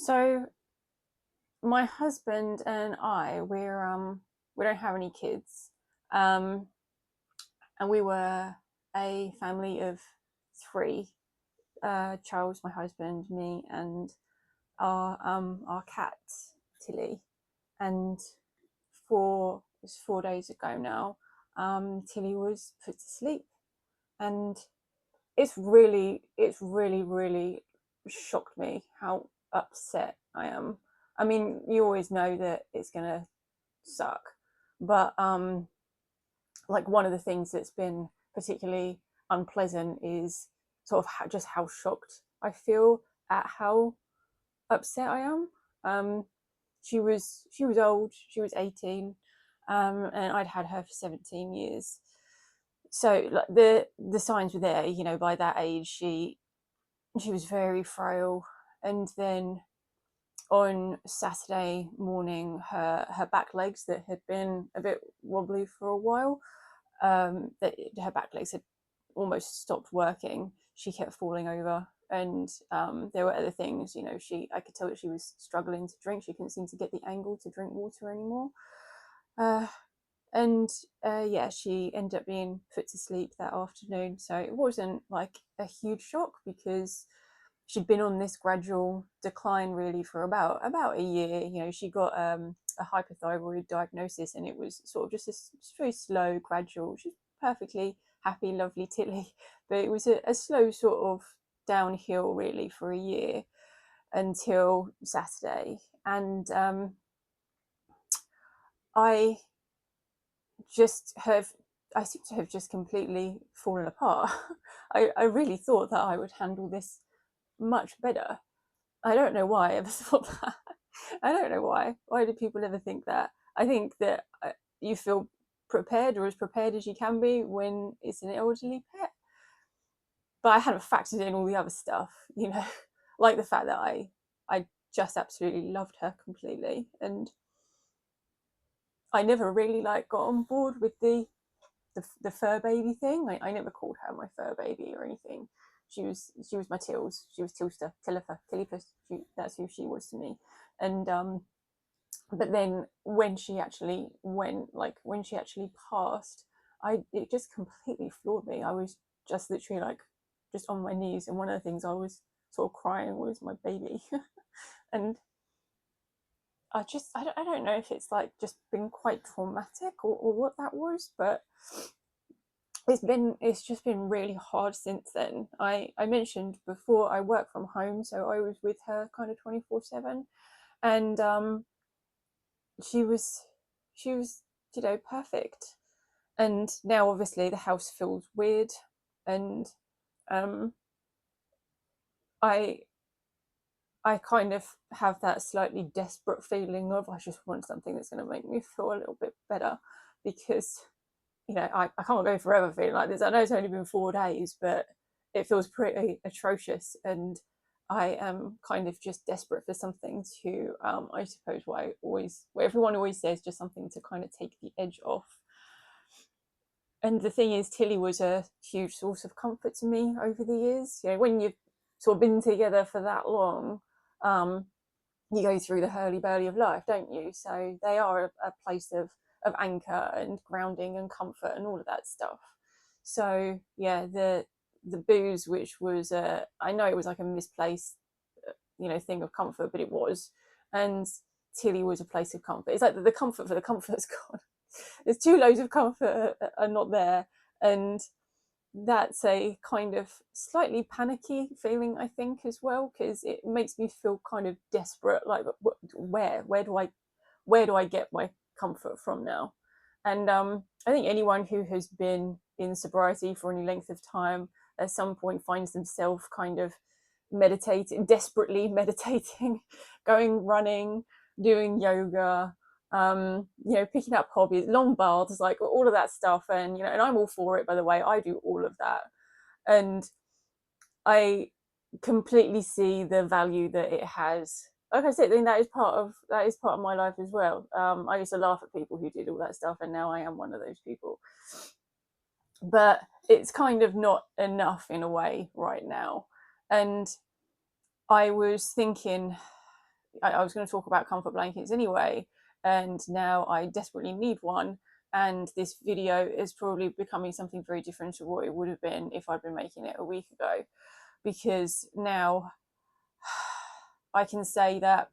So my husband and I, we don't have any kids, um, and we were a family of three: Charles, my husband, me, and our cat Tilly. And it was 4 days ago now. Tilly was put to sleep, and it's really shocked me how upset I am. I mean, you always know that it's gonna suck, but like one of the things that's been particularly unpleasant is sort of just how shocked I feel at how upset I am. Um, she was old. She was 18, and I'd had her for 17 years. So like the signs were there. By that age, she was very frail, and then on Saturday morning, her back legs that had been a bit wobbly for a while, that her back legs had almost stopped working. She kept falling over, and there were other things. I could tell that she was struggling to drink. She couldn't seem to get the angle to drink water anymore. Uh, and yeah, she ended up being put to sleep that afternoon. So it wasn't like a huge shock because she'd been on this gradual decline really for about a year. She got a hypothyroid diagnosis, and it was sort of just a very slow, gradual. She's perfectly happy, lovely Tilly, but it was a slow sort of downhill really for a year until Saturday, and I just have I seem to have just completely fallen apart. I really thought that I would handle this much better. I don't know why I ever thought that. I don't know why. Why do people ever think that? I think that you feel prepared, or as prepared as you can be when it's an elderly pet. But I hadn't factored in all the other stuff, like the fact that I just absolutely loved her completely, and I never really got on board with the fur baby thing. I never called her my fur baby or anything. She was my Tills. She was Tilster, Tillifer, Tillipus. That's who she was to me. And but then when she actually went, like when she actually passed, it just completely floored me. I was just literally just on my knees, and one of the things I was sort of crying was my baby, and I don't know if it's just been quite traumatic, or what that was, but it's just been really hard since then. I mentioned before I work from home, so I was with her kind of 24/7, and she was she was perfect. And now obviously the house feels weird, and um I I kind of have that slightly desperate feeling of I just want something that's going to make me feel a little bit better, because I can't go forever feeling like this. I know it's only been 4 days, but it feels pretty atrocious, and I am kind of just desperate for something to, I suppose, what everyone always says, just something to kind of take the edge off. And the thing is, Tilly was a huge source of comfort to me over the years. When you've sort of been together for that long, um, you go through the hurly burly of life, don't you? So they are a place of anchor and grounding and comfort and all of that stuff. So yeah, the booze, which was I know it was like a misplaced thing of comfort, but it was. And Tilly was a place of comfort. It's like the comfort for the comfort's gone. There's two loads of comfort are not there, and that's a kind of slightly panicky feeling, I think, as well, because it makes me feel kind of desperate. Like, where do I get my comfort from now? And I think anyone who has been in sobriety for any length of time at some point finds themselves kind of meditating, desperately meditating, going running, doing yoga, picking up hobbies, long baths, like all of that stuff. And I'm all for it, by the way. I do all of that. And I completely see the value that it has. Like I said, I think that is part of my life as well. I used to laugh at people who did all that stuff, and now I am one of those people. But it's kind of not enough in a way right now. And I was thinking I was going to talk about comfort blankets anyway, and now I desperately need one. And this video is probably becoming something very different to what it would have been if I'd been making it a week ago, because now I can say that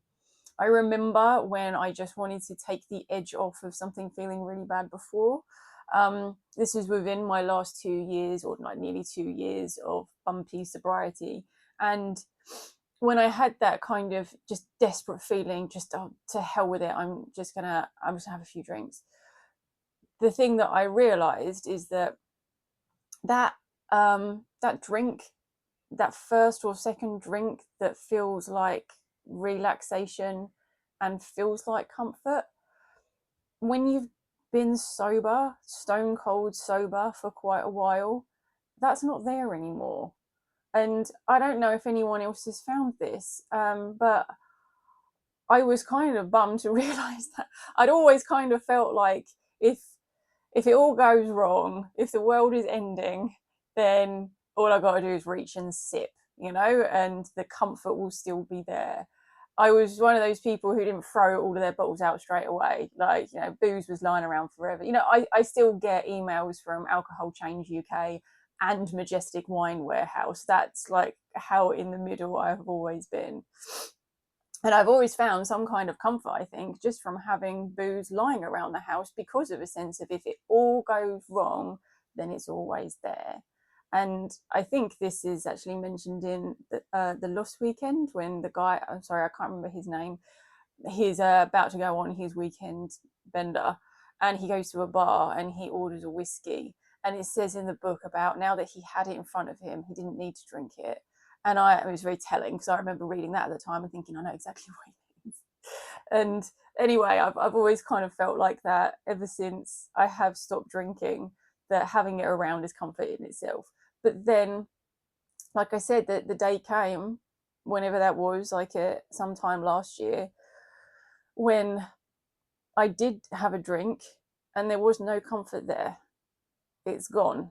I remember when I just wanted to take the edge off of something feeling really bad before. This is within my last 2 years, or like nearly 2 years of bumpy sobriety. And when I had that kind of just desperate feeling, just to hell with it, I'm just gonna have a few drinks. The thing that I realized is that that drink, that first or second drink that feels like relaxation and feels like comfort, when you've been sober, stone cold sober for quite a while, that's not there anymore. And I don't know if anyone else has found this, but I was kind of bummed to realize that. I'd always kind of felt like if it all goes wrong, if the world is ending, then all I got to do is reach and sip, and the comfort will still be there. I was one of those people who didn't throw all of their bottles out straight away. Like, booze was lying around forever. I still get emails from Alcohol Change UK and Majestic Wine Warehouse. That's like how in the middle I've always been. And I've always found some kind of comfort, I think, just from having booze lying around the house, because of a sense of if it all goes wrong, then it's always there. And I think this is actually mentioned in the Lost Weekend, when the guy, I'm sorry, I can't remember his name, he's about to go on his weekend bender, and he goes to a bar and he orders a whiskey. And it says in the book about now that he had it in front of him, he didn't need to drink it. And it was very telling, because I remember reading that at the time and thinking, I know exactly what he means. And anyway, I've always kind of felt like that ever since I have stopped drinking, that having it around is comfort in itself. But then, like I said, the day came, whenever that was, like sometime last year, when I did have a drink and there was no comfort there. It's gone.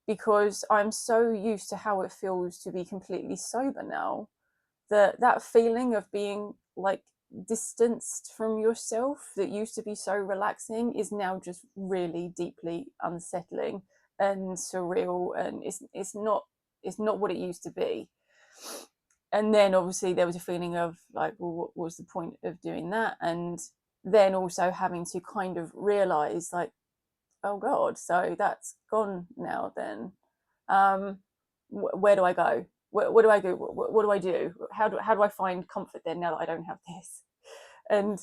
Because I'm so used to how it feels to be completely sober now, that feeling of being like distanced from yourself that used to be so relaxing is now just really deeply unsettling and surreal, and it's not what it used to be. And then obviously there was a feeling of like, well, what was the point of doing that? And then also having to kind of realize, like, oh God, so that's gone now then. Where do I go? What do I do? What do I do? How do I find comfort then, now that I don't have this? And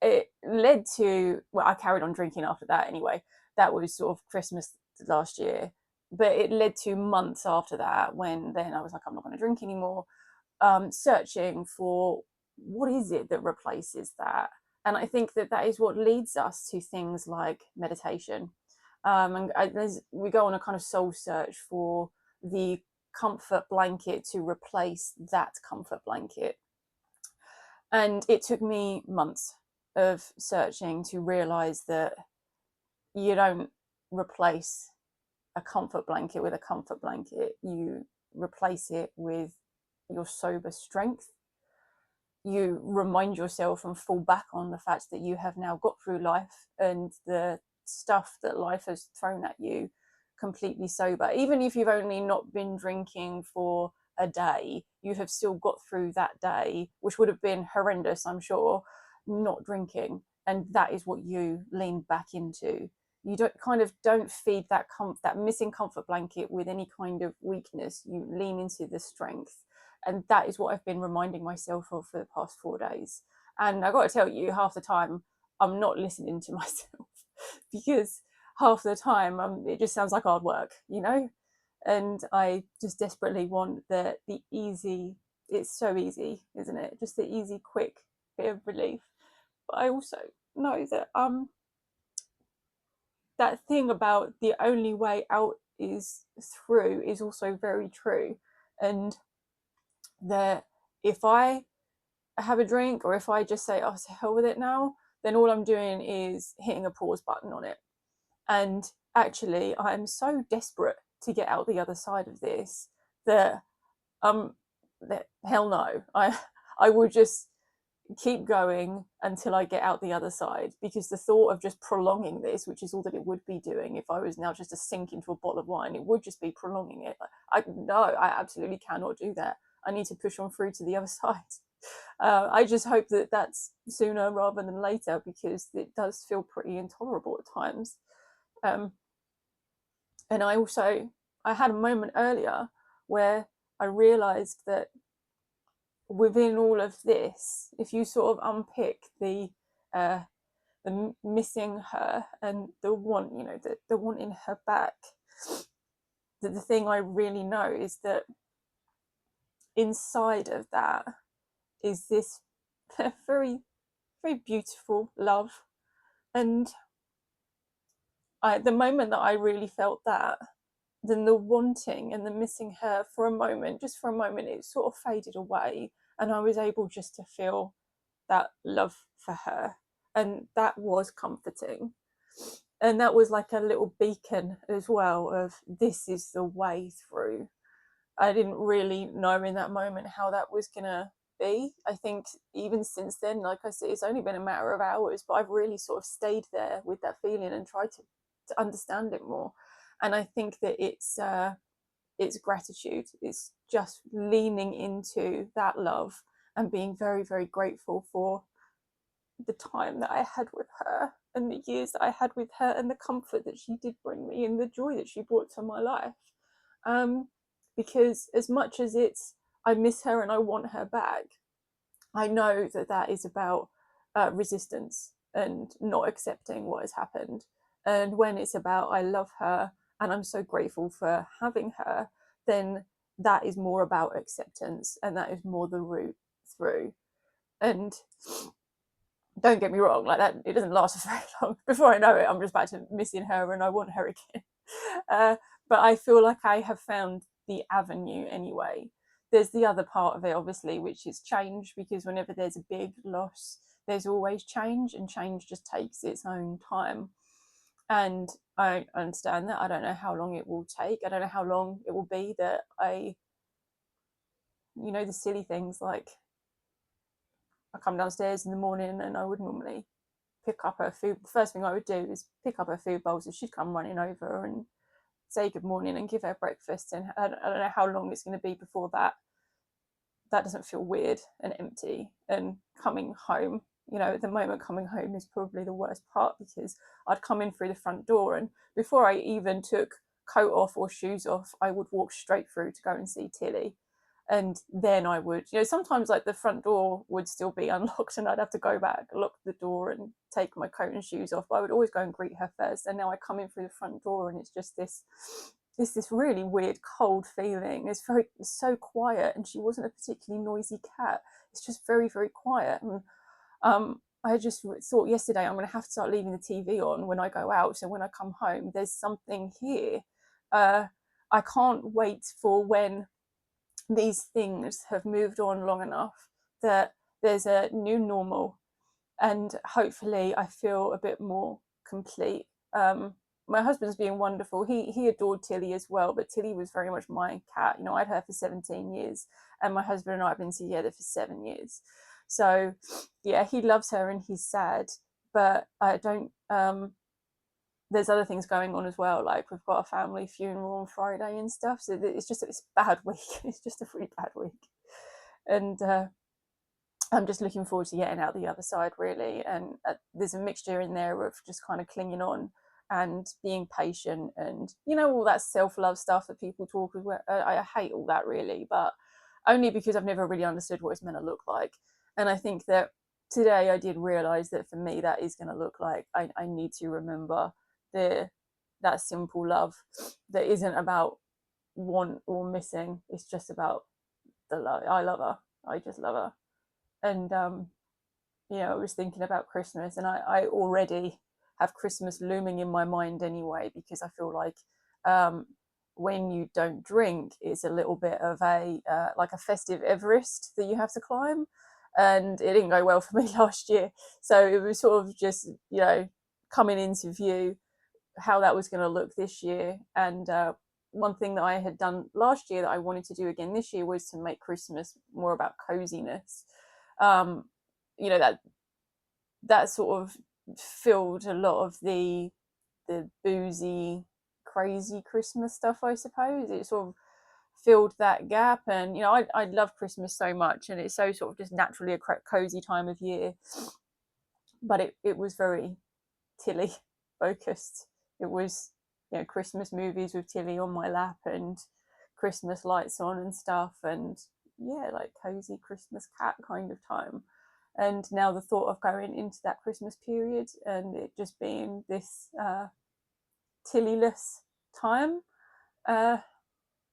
it led to, well, I carried on drinking after that anyway. That was sort of Christmas last year. But it led to months after that, when then I was like, I'm not going to drink anymore. Searching for what is it that replaces that. And I think that is what leads us to things like meditation. We go on a kind of soul search for the comfort blanket to replace that comfort blanket. And it took me months of searching to realize that you don't replace a comfort blanket with a comfort blanket. You replace it with your sober strength. You remind yourself and fall back on the fact that you have now got through life and the stuff that life has thrown at you completely sober. Even if you've only not been drinking for a day, you have still got through that day, which would have been horrendous, I'm sure, not drinking. And that is what you lean back into. You don't feed that missing comfort blanket with any kind of weakness. You lean into the strength. And that is what I've been reminding myself of for the past 4 days. And I got to tell you, half the time I'm not listening to myself, because half the time it just sounds like hard work, and I just desperately want the easy. It's so easy, isn't it? Just the easy, quick bit of relief. But I also know that that thing about the only way out is through is also very true. And that if I have a drink, or if I just say, oh, to hell with it now, then all I'm doing is hitting a pause button on it. And actually, I'm so desperate to get out the other side of this that hell no, I would just keep going until I get out the other side, because the thought of just prolonging this, which is all that it would be doing if I was now just to sink into a bottle of wine, it would just be prolonging it. I absolutely cannot do that. I need to push on through to the other side. I just hope that that's sooner rather than later, because it does feel pretty intolerable at times. Um, and I had a moment earlier where I realized that within all of this, if you sort of unpick the missing her and the want, the wanting her back, the thing I really know is that inside of that is this very, very beautiful love. And the moment that I really felt that, then the wanting and the missing her for a moment, just for a moment, it sort of faded away. And I was able just to feel that love for her. And that was comforting. And that was like a little beacon as well of, this is the way through. I didn't really know in that moment how that was going to be. I think even since then, like I said, it's only been a matter of hours, but I've really sort of stayed there with that feeling and tried to understand it more. And I think that it's gratitude. It's just leaning into that love and being very, very grateful for the time that I had with her and the years that I had with her and the comfort that she did bring me and the joy that she brought to my life. Because as much as I miss her and I want her back, I know that that is about resistance and not accepting what has happened. And when it's about, I love her and I'm so grateful for having her, then that is more about acceptance, and that is more the route through. And don't get me wrong, like that, it doesn't last for very long. Before I know it, I'm just back to missing her and I want her again. But I feel like I have found the avenue anyway. There's the other part of it, obviously, which is change, because whenever there's a big loss, there's always change, and change just takes its own time. And I understand that. I don't know how long it will take. I don't know how long it will be that the silly things like I come downstairs in the morning and I would normally pick up her food. The first thing I would do is pick up her food bowls, and she'd come running over and say good morning and give her breakfast. And I don't know how long it's going to be before that doesn't feel weird and empty. And coming home, at the moment, coming home is probably the worst part, because I'd come in through the front door, and before I even took coat off or shoes off, I would walk straight through to go and see Tilly. And then I would, sometimes like the front door would still be unlocked and I'd have to go back, lock the door and take my coat and shoes off. But I would always go and greet her first. And now I come in through the front door and it's just this really weird cold feeling. It's so quiet, and she wasn't a particularly noisy cat. It's just very, very quiet. And I just thought yesterday, I'm going to have to start leaving the TV on when I go out, so when I come home there's something here. I can't wait for when these things have moved on long enough that there's a new normal, and hopefully I feel a bit more complete. My husband's being wonderful. He adored Tilly as well, but Tilly was very much my cat. I had her for 17 years, and my husband and I have been together for 7 years. So yeah, he loves her and he's sad, but I don't there's other things going on as well. Like we've got a family funeral on Friday and stuff. So it's a bad week. It's just a really bad week. And I'm just looking forward to getting out the other side, really. And there's a mixture in there of just kind of clinging on and being patient, and all that self-love stuff that people talk about. I hate all that, really, but only because I've never really understood what it's meant to look like. And I think that today I did realize that for me that is going to look like I need to remember that simple love that isn't about want or missing. It's just about the love. I love her. I just love her. And I was thinking about Christmas, and I already have Christmas looming in my mind anyway, because I feel like when you don't drink, it's a little bit of like a festive Everest that you have to climb, and it didn't go well for me last year. So it was sort of just coming into view how that was going to look this year. And one thing that I had done last year that I wanted to do again this year was to make Christmas more about coziness. you know, that sort of filled a lot of the boozy, crazy Christmas stuff, I suppose. It sort of filled that gap. And you know, I love Christmas so much, and it's so sort of just naturally a cozy time of year. But it was very Tilly focused. It was, you know, Christmas movies with Tilly on my lap and Christmas lights on and stuff, and yeah, like cozy Christmas cat kind of time. And now the thought of going into that Christmas period and it just being this Tillyless time, uh,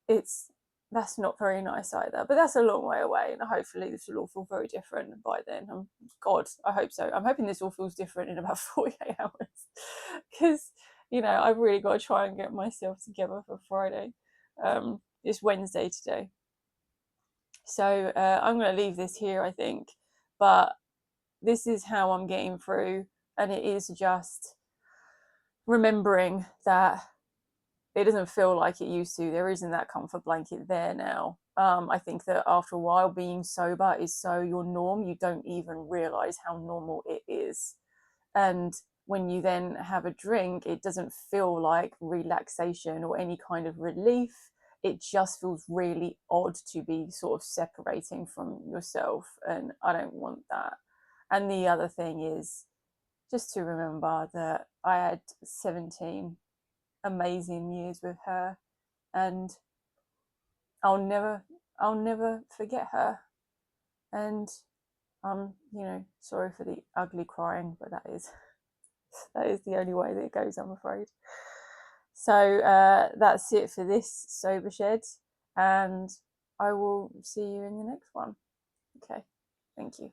it's that's not very nice either. But that's a long way away, and hopefully this will all feel very different by then. God, I hope so. I'm hoping this all feels different in about 48 hours, because you know I've really got to try and get myself together for Friday. It's Wednesday today, so I'm going to leave this here, I think. But this is how I'm getting through, and it is just remembering that it doesn't feel like it used to. There isn't that comfort blanket there now. I think that after a while, being sober is so your norm, you don't even realize how normal it is. And when you then have a drink, it doesn't feel like relaxation or any kind of relief. It just feels really odd to be sort of separating from yourself. And I don't want that. And the other thing is just to remember that I had 17 amazing years with her, and I'll never forget her. And you know, sorry for the ugly crying, but that is the only way that it goes, I'm afraid. So that's it for this Sober Shed, and I will see you in the next one. Okay, thank you.